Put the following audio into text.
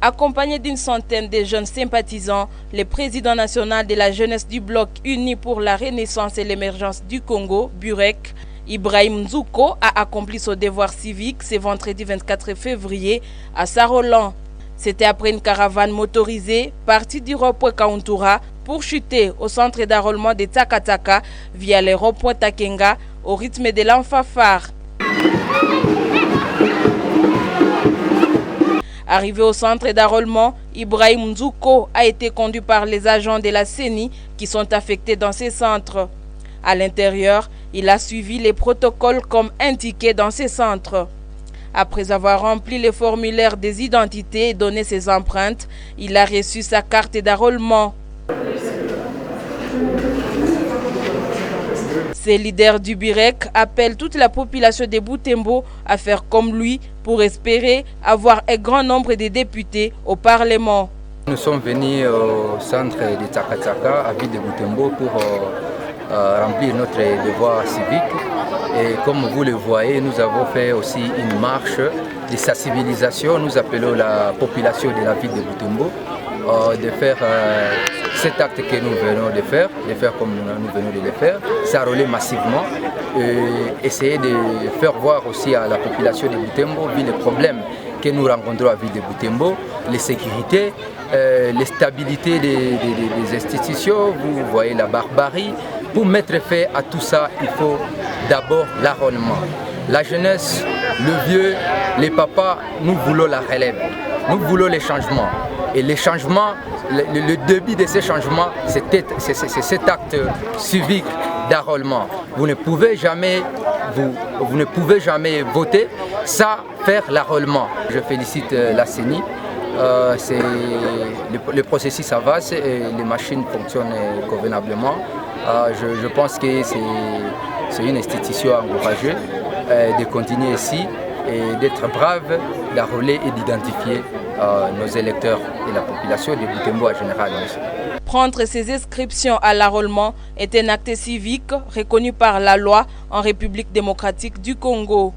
Accompagné d'une centaine de jeunes sympathisants, le président national de la jeunesse du bloc uni pour la renaissance et l'émergence du Congo, Burek, Ibrahim Nzouko, a accompli son devoir civique ce vendredi 24 février à Sarolan. C'était après une caravane motorisée partie du rond-point Kauntura pour chuter au centre d'enrôlement de Takataka via le rond-point Takenga au rythme de l'enfafare. Arrivé au centre d'enrôlement, Ibrahim Nzouko a été conduit par les agents de la CENI qui sont affectés dans ces centres. À l'intérieur, il a suivi les protocoles comme indiqué dans ces centres. Après avoir rempli les formulaires des identités et donné ses empreintes, il a reçu sa carte d'enrôlement. Ces leaders du Burek appellent toute la population de Butembo à faire comme lui pour espérer avoir un grand nombre de députés au Parlement. Nous sommes venus au centre de Takataka à ville de Butembo pour remplir notre devoir civique. Et comme vous le voyez, nous avons fait aussi une marche de sensibilisation. Nous appelons la population de la ville de Butembo de faire cet acte que nous venons de faire comme nous venons de le faire, s'enrôler massivement et essayer de faire voir aussi à la population de Butembo, vu les problèmes que nous rencontrons à la ville de Butembo, les sécurités, les stabilités des institutions, vous voyez la barbarie. Pour mettre fin à tout ça, il faut d'abord l'enrôlement. La jeunesse, le vieux, les papas, nous voulons la relève, nous voulons les changements. Et les changements, le début de ces changements, c'est cet acte civique d'enrôlement. Vous ne pouvez jamais voter sans faire l'enrôlement. Je félicite la CENI. Le processus avance et les machines fonctionnent convenablement. Je pense que c'est une institution encouragée de continuer ici et d'être brave, d'enrôler et d'identifier nos électeurs et la population de Butembo en général. Prendre ses inscriptions à l'enrôlement est un acte civique reconnu par la loi en République démocratique du Congo.